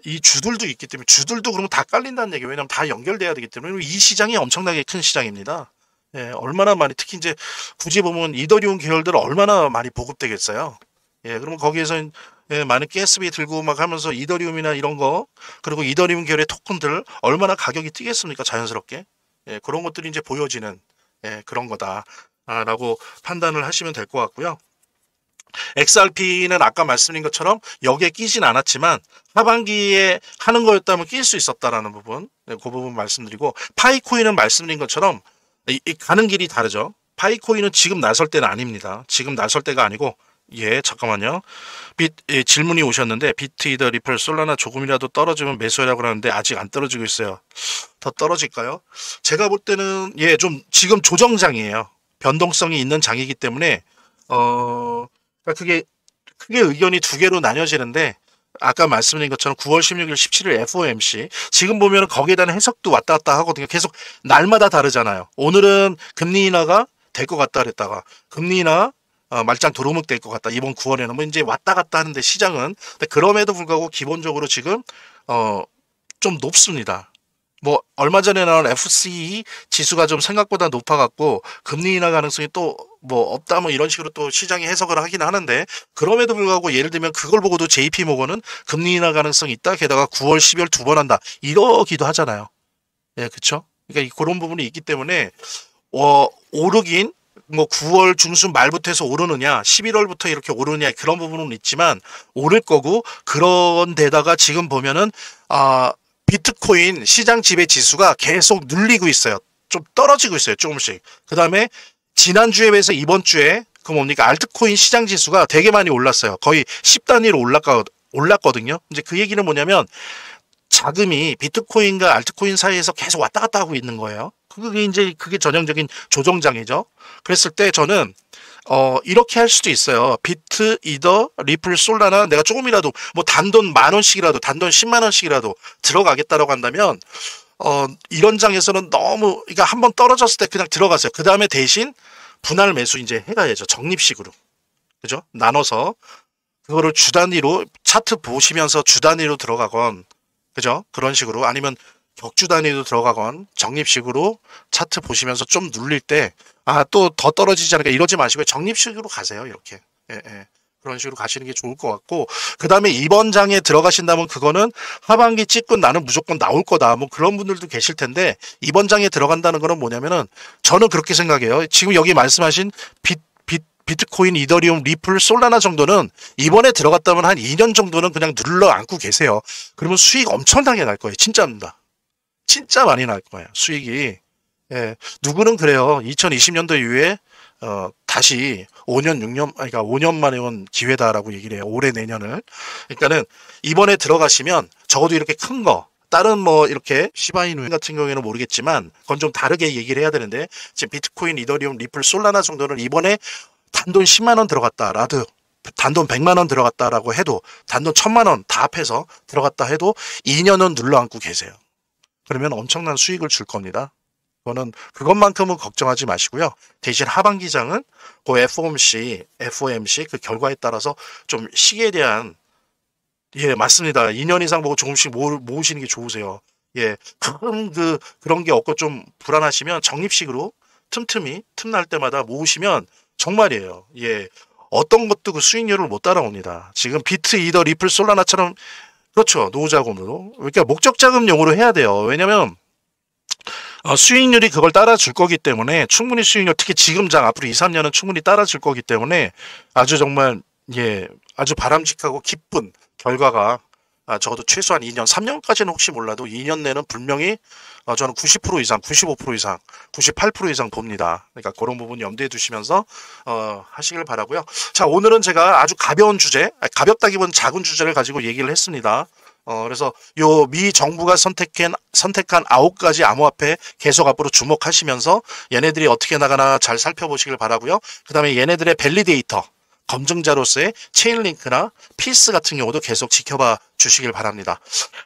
Speaker 1: 이 주들도 있기 때문에 주들도 그러면 다 깔린다는 얘기예요. 왜냐하면 다 연결돼야 되기 때문에 이 시장이 엄청나게 큰 시장입니다. 얼마나 많이 특히 이제 굳이 보면 이더리움 계열들 얼마나 많이 보급되겠어요. 그러면 거기에서 많은 가스비 들고 막 하면서 이더리움이나 이런 거 그리고 이더리움 계열의 토큰들 얼마나 가격이 뛰겠습니까 자연스럽게 그런 것들이 이제 보여지는 그런 거다라고 판단을 하시면 될 것 같고요. XRP는 아까 말씀드린 것처럼 여기에 끼진 않았지만 하반기에 하는 거였다면 낄 수 있었다라는 부분 그 부분 말씀드리고 파이코인은 말씀드린 것처럼 가는 길이 다르죠. 파이코인은 지금 나설 때는 아닙니다. 지금 나설 때가 아니고 예, 잠깐만요. 질문이 오셨는데 비트, 이더, 리플, 솔라나 조금이라도 떨어지면 매수하라고 하는데 아직 안 떨어지고 있어요. 더 떨어질까요? 제가 볼 때는 예, 좀 지금 조정장이에요. 변동성이 있는 장이기 때문에 그러니까 그게 크게 의견이 두 개로 나뉘어지는데 아까 말씀드린 것처럼 9월 16일, 17일 FOMC 지금 보면 거기에 대한 해석도 왔다 갔다 하거든요. 계속 날마다 다르잖아요. 오늘은 금리 인하가 될 것 같다 그랬다가 금리 인하 말짱 도루묵 될 것 같다. 이번 9월에는 뭐 이제 왔다 갔다 하는데 시장은 근데 그럼에도 불구하고 기본적으로 지금 좀 높습니다. 뭐 얼마 전에 나온 FCE 지수가 좀 생각보다 높아갖고 금리 인하 가능성이 또 뭐 없다 뭐 이런 식으로 또 시장이 해석을 하긴 하는데 그럼에도 불구하고 예를 들면 그걸 보고도 JP 모건은 금리 인하 가능성이 있다 게다가 9월 12월 두 번 한다 이러기도 하잖아요. 예, 그쵸? 그러니까 그런 부분이 있기 때문에 오르긴 뭐 9월 중순 말부터 해서 오르느냐 11월부터 이렇게 오르느냐 그런 부분은 있지만 오를 거고 그런 데다가 지금 보면은 비트코인 시장 지배 지수가 계속 눌리고 있어요. 좀 떨어지고 있어요. 조금씩. 그 다음에 지난주에 비해서 이번 주에 그 뭡니까 알트코인 시장 지수가 되게 많이 올랐어요. 거의 10단위로 올랐거든요. 이제 그 얘기는 뭐냐면 자금이 비트코인과 알트코인 사이에서 계속 왔다 갔다 하고 있는 거예요. 그게 전형적인 조정장이죠. 그랬을 때 저는 이렇게 할 수도 있어요. 비트, 이더, 리플, 솔라나 내가 조금이라도 뭐 단돈 10,000원씩이라도 단돈 100,000원씩이라도 들어가겠다라고 한다면 이런 장에서는 너무 그러니까 한번 떨어졌을 때 그냥 들어가세요. 그 다음에 대신 분할 매수 이제 해가야죠. 적립식으로. 그죠? 나눠서 그거를 주 단위로 차트 보시면서 주 단위로 들어가건 그죠? 그런 식으로 아니면 격주 단위로 들어가건 적립식으로 차트 보시면서 좀 눌릴 때 또 더 떨어지지 않을까 이러지 마시고 적립식으로 가세요. 이렇게. 예. 그런 식으로 가시는 게 좋을 것 같고 그 다음에 이번 장에 들어가신다면 그거는 하반기 찍고 나는 무조건 나올 거다 뭐 그런 분들도 계실 텐데 이번 장에 들어간다는 거는 뭐냐면은 저는 그렇게 생각해요. 지금 여기 말씀하신 비트코인, 이더리움, 리플, 솔라나 정도는 이번에 들어갔다면 한 2년 정도는 그냥 눌러 앉고 계세요. 그러면 수익 엄청나게 날 거예요. 진짜입니다. 진짜 많이 날 거예요. 수익이. 예. 누구는 그래요. 2020년도 이후에 다시 5년, 6년, 그러니까 5년 만에 온 기회다라고 얘기를 해요. 올해 내년을. 그러니까는 이번에 들어가시면 적어도 이렇게 큰 거, 다른 뭐 이렇게 시바이누 같은 경우에는 모르겠지만 그건 좀 다르게 얘기를 해야 되는데 지금 비트코인, 이더리움, 리플, 솔라나 정도는 이번에 단돈 10만 원 들어갔다라도 단돈 100만 원 들어갔다라고 해도 단돈 1,000만 원 다 합해서 들어갔다 해도 2년은 눌러앉고 계세요. 그러면 엄청난 수익을 줄 겁니다. 그것만큼은 걱정하지 마시고요. 대신 하반기장은 그 FOMC 그 결과에 따라서 좀 시기에 대한 예, 맞습니다. 2년 이상 보고 조금씩 모으시는 게 좋으세요. 예, 그런 게 없고 좀 불안하시면 적립식으로 틈틈이 틈날 때마다 모으시면 정말이에요. 예, 어떤 것도 그 수익률을 못 따라옵니다. 지금 비트, 이더, 리플, 솔라나처럼 그렇죠. 노후자금으로. 그러니까 목적자금용으로 해야 돼요. 왜냐면 수익률이 그걸 따라줄 거기 때문에 충분히 수익률 특히 지금 장 앞으로 2, 3년은 충분히 따라줄 거기 때문에 아주 정말 예 아주 바람직하고 기쁜 결과가 적어도 최소한 2년, 3년까지는 혹시 몰라도 2년 내는 분명히 저는 90% 이상, 95% 이상, 98% 이상 봅니다. 그러니까 그런 부분 염두에 두시면서 하시길 바라고요. 자, 오늘은 제가 아주 가벼운 주제, 가볍다기보다는 작은 주제를 가지고 얘기를 했습니다. 그래서 요 미 정부가 선택한 9가지 암호화폐 계속 앞으로 주목하시면서 얘네들이 어떻게 나가나 잘 살펴보시길 바라고요. 그 다음에 얘네들의 밸리데이터 검증자로서의 체인링크나 필스 같은 경우도 계속 지켜봐 주시길 바랍니다.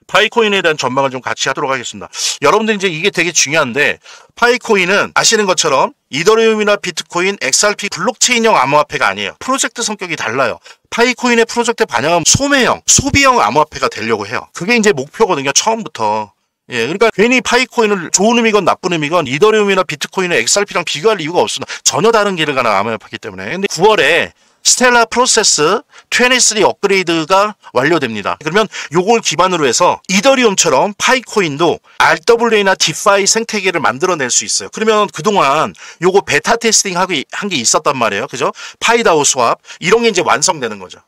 Speaker 1: 파이코인에 대한 전망을 좀 같이 하도록 하겠습니다. 여러분들 이제 이게 되게 중요한데 파이코인은 아시는 것처럼 이더리움이나 비트코인, XRP 블록체인형 암호화폐가 아니에요. 프로젝트 성격이 달라요. 파이코인의 프로젝트 반영은 소매형, 소비형 암호화폐가 되려고 해요. 그게 이제 목표거든요. 처음부터. 예, 그러니까 괜히 파이코인을 좋은 의미건 나쁜 의미건 이더리움이나 비트코인의 XRP랑 비교할 이유가 없습니다. 전혀 다른 길을 가는 암호화폐이기 때문에. 근데 9월에 스텔라 프로세스 23 업그레이드가 완료됩니다. 그러면 요걸 기반으로 해서 이더리움처럼 파이코인도 RWA나 디파이 생태계를 만들어낼 수 있어요. 그러면 그동안 요거 베타 테스팅 한 게 있었단 말이에요. 그죠? 파이다오 스왑 이런 게 이제 완성되는 거죠.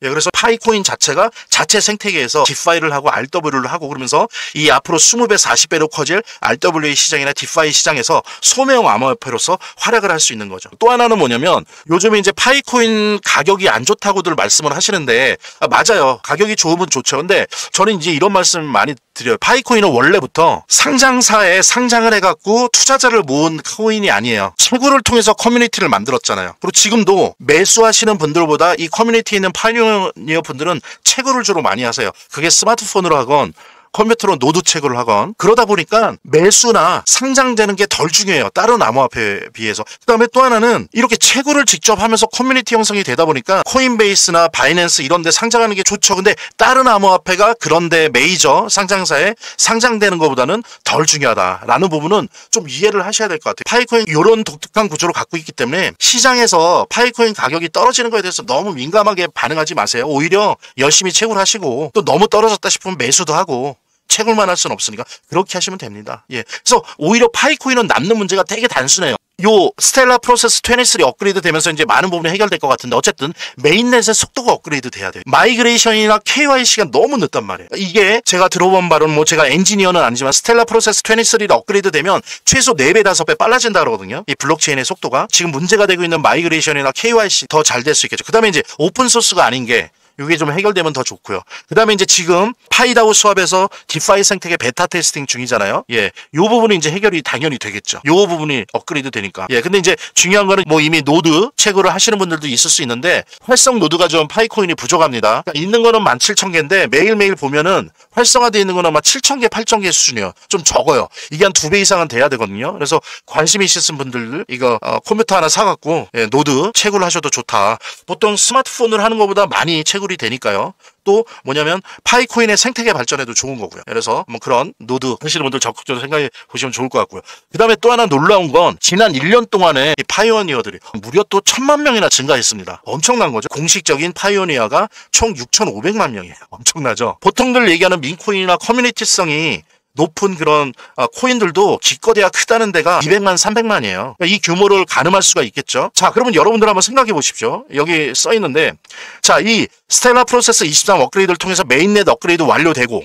Speaker 1: 예, 그래서 파이코인 자체가 자체 생태계에서 디파이를 하고 RW를 하고 그러면서 이 앞으로 20배, 40배로 커질 RWA 시장이나 디파이 시장에서 소매형 암호화폐로서 활약을 할 수 있는 거죠. 또 하나는 뭐냐면 요즘에 이제 파이코인 가격이 안 좋다고들 말씀을 하시는데 맞아요. 가격이 좋으면 좋죠. 근데 저는 이제 이런 말씀 많이 드려요. 파이코인은 원래부터 상장사에 상장을 해갖고 투자자를 모은 코인이 아니에요. 채굴을 통해서 커뮤니티를 만들었잖아요. 그리고 지금도 매수하시는 분들보다 이 커뮤니티에 있는 파이오니어 분들은 채굴을 주로 많이 하세요. 그게 스마트폰으로 하건 컴퓨터로 노드 채굴을 하건 그러다 보니까 매수나 상장되는 게 덜 중요해요. 다른 암호화폐에 비해서. 그 다음에 또 하나는 이렇게 채굴을 직접 하면서 커뮤니티 형성이 되다 보니까 코인베이스나 바이낸스 이런 데 상장하는 게 좋죠. 근데 다른 암호화폐가 그런데 메이저 상장사에 상장되는 것보다는 덜 중요하다라는 부분은 좀 이해를 하셔야 될 것 같아요. 파이코인 이런 독특한 구조를 갖고 있기 때문에 시장에서 파이코인 가격이 떨어지는 거에 대해서 너무 민감하게 반응하지 마세요. 오히려 열심히 채굴하시고 또 너무 떨어졌다 싶으면 매수도 하고 채굴만 할 수는 없으니까 그렇게 하시면 됩니다. 예. 그래서 오히려 파이코인은 남는 문제가 되게 단순해요. 요 스텔라 프로세스 23 업그레이드 되면서 이제 많은 부분이 해결될 것 같은데 어쨌든 메인넷의 속도가 업그레이드 돼야 돼요. 마이그레이션이나 KYC가 너무 늦단 말이에요. 이게 제가 들어본 바로는 뭐 제가 엔지니어는 아니지만 스텔라 프로세스 23를 업그레이드 되면 최소 4배, 5배 빨라진다 그러거든요. 이 블록체인의 속도가. 지금 문제가 되고 있는 마이그레이션이나 KYC 더 잘 될 수 있겠죠. 그 다음에 이제 오픈소스가 아닌 게 이게 좀 해결되면 더 좋고요. 그 다음에 이제 지금 파이다오 수합에서 디파이 생태계 베타 테스팅 중이잖아요. 예. 요 부분이 이제 해결이 당연히 되겠죠. 요 부분이 업그레이드 되니까. 예. 근데 이제 중요한 거는 뭐 이미 노드 채굴을 하시는 분들도 있을 수 있는데 활성 노드가 좀 파이코인이 부족합니다. 그러니까 있는 거는 17,000개인데 매일매일 보면은 활성화되어 있는 거는 막 7,000개, 8,000개 수준이에요. 좀 적어요. 이게 한 2배 이상은 돼야 되거든요. 그래서 관심 있으신 분들 이거 컴퓨터 하나 사갖고 예, 노드 채굴 하셔도 좋다. 보통 스마트폰을 하는 것보다 많이 채굴이 되니까요. 또 뭐냐면 파이코인의 생태계 발전에도 좋은 거고요. 그래서 뭐 그런 노드 하시는 분들 적극적으로 생각해 보시면 좋을 것 같고요. 그 다음에 또 하나 놀라운 건 지난 1년 동안에 이 파이오니어들이 무려 또 1,000만 명이나 증가했습니다. 엄청난 거죠. 공식적인 파이오니어가 총 6,500만 명이에요. 엄청나죠. 보통들 얘기하는 민코인이나 커뮤니티성이 높은 그런 코인들도 기껏해야 크다는 데가 200만, 300만이에요. 이 규모를 가늠할 수가 있겠죠. 자, 그러면 여러분들 한번 생각해 보십시오. 여기 써 있는데, 자, 이 스텔라 프로세스 23 업그레이드를 통해서 메인넷 업그레이드 완료되고,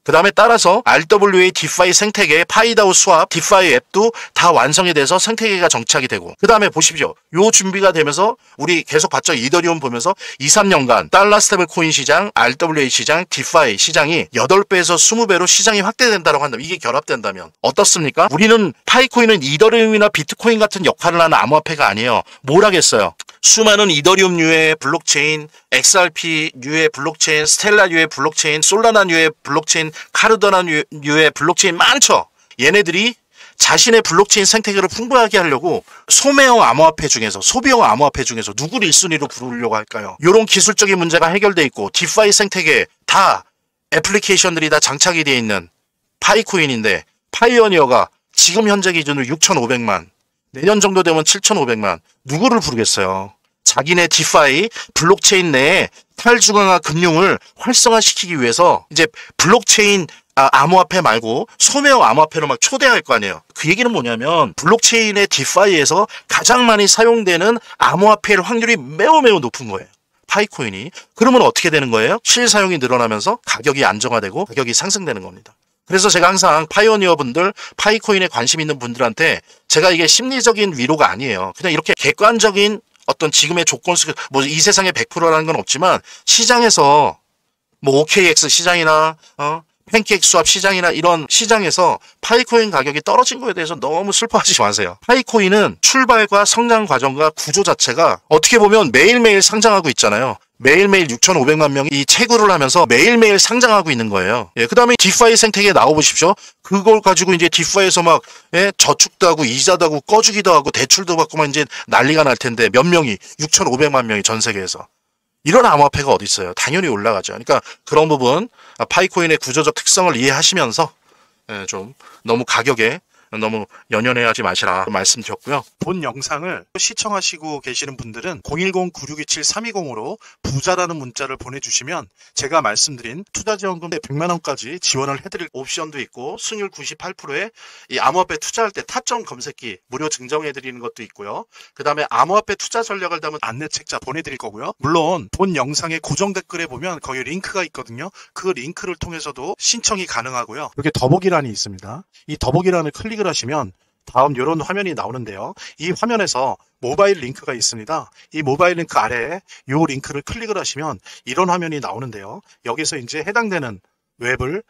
Speaker 1: 그 다음에 따라서 RWA 디파이 생태계, 파이다오 수합, 디파이 앱도 다 완성이 돼서 생태계가 정착이 되고 그 다음에 보십시오. 요 준비가 되면서 우리 계속 봤죠. 이더리움 보면서 2, 3년간 달러 스테이블 코인 시장, RWA 시장, 디파이 시장이 8배에서 20배로 시장이 확대된다고 한다면 이게 결합된다면 어떻습니까? 우리는 파이코인은 이더리움이나 비트코인 같은 역할을 하는 암호화폐가 아니에요. 뭘 하겠어요? 수많은 이더리움류의 블록체인, XRP류의 블록체인, 스텔라류의 블록체인, 솔라나류의 블록체인, 카르다나류의 블록체인 많죠. 얘네들이 자신의 블록체인 생태계를 풍부하게 하려고 소매형 암호화폐 중에서 소비형 암호화폐 중에서 누구를 1순위로 부르려고 할까요? 이런 기술적인 문제가 해결돼 있고 디파이 생태계 다 애플리케이션들이 다 장착이 되어 있는 파이코인인데 파이오니어가 지금 현재 기준으로 6,500만 내년 정도 되면 7,500만 누구를 부르겠어요. 자기네 디파이 블록체인 내에 탈중앙화 금융을 활성화시키기 위해서 이제 블록체인 암호화폐 말고 소매형 암호화폐로 막 초대할 거 아니에요. 그 얘기는 뭐냐면 블록체인의 디파이에서 가장 많이 사용되는 암호화폐의 확률이 매우 높은 거예요. 파이코인이. 그러면 어떻게 되는 거예요? 실사용이 늘어나면서 가격이 안정화되고 가격이 상승되는 겁니다. 그래서 제가 항상 파이오니어 분들, 파이코인에 관심 있는 분들한테 제가 이게 심리적인 위로가 아니에요. 그냥 이렇게 객관적인 어떤 지금의 조건 속에 뭐 이 세상에 100%라는 건 없지만 시장에서 뭐 OKX 시장이나 팬케이크 수합 시장이나 이런 시장에서 파이코인 가격이 떨어진 거에 대해서 너무 슬퍼하지 마세요. 파이코인은 출발과 성장 과정과 구조 자체가 어떻게 보면 매일매일 상장하고 있잖아요. 매일매일 6,500만 명이 이 채굴을 하면서 매일매일 상장하고 있는 거예요. 예, 그 다음에 디파이 생태계에 나와보십시오. 그걸 가지고 이제 디파이에서 막 저축도 하고 이자도 하고 꺼주기도 하고 대출도 받고 막 이제 난리가 날 텐데 몇 명이 6,500만 명이 전 세계에서 이런 암호화폐가 어디 있어요? 당연히 올라가죠. 그러니까 그런 부분 파이코인의 구조적 특성을 이해하시면서 좀 너무 가격에 너무 연연해하지 마시라 말씀드렸고요. 본 영상을 시청하시고 계시는 분들은 010-9627-320으로 부자라는 문자를 보내주시면 제가 말씀드린 투자지원금 100만원까지 지원을 해드릴 옵션도 있고 승률 98%에 이 암호화폐 투자할 때 타점 검색기 무료 증정해드리는 것도 있고요. 그 다음에 암호화폐 투자 전략을 담은 안내책자 보내드릴 거고요. 물론 본 영상의 고정 댓글에 보면 거기 링크가 있거든요. 그 링크를 통해서도 신청이 가능하고요. 이렇게 더보기란이 있습니다. 이 더보기란을 클릭을 하시면 다음 이런 화면이 나오는데요. 이 화면에서 모바일 링크가 있습니다. 이 모바일 링크 아래에 이 링크를 클릭을 하시면 이런 화면이 나오는데요. 여기서 이제 해당되는 웹을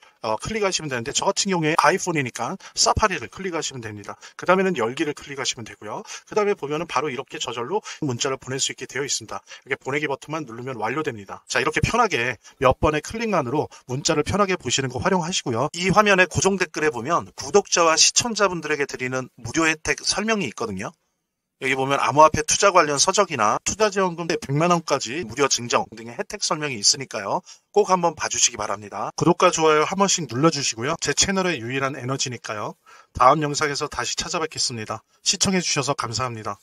Speaker 1: 클릭하시면 되는데 저 같은 경우에 아이폰이니까 사파리를 클릭하시면 됩니다. 그 다음에는 열기를 클릭하시면 되고요. 그 다음에 보면은 바로 이렇게 저절로 문자를 보낼 수 있게 되어 있습니다. 이렇게 보내기 버튼만 누르면 완료됩니다. 자, 이렇게 편하게 몇 번의 클릭만으로 문자를 편하게 보시는 거 활용하시고요. 이 화면의 고정 댓글에 보면 구독자와 시청자분들에게 드리는 무료 혜택 설명이 있거든요. 여기 보면 암호화폐 투자 관련 서적이나 투자지원금 100만원까지 무료 증정 등의 혜택 설명이 있으니까요. 꼭 한번 봐주시기 바랍니다. 구독과 좋아요 한 번씩 눌러주시고요. 제 채널의 유일한 에너지니까요. 다음 영상에서 다시 찾아뵙겠습니다. 시청해주셔서 감사합니다.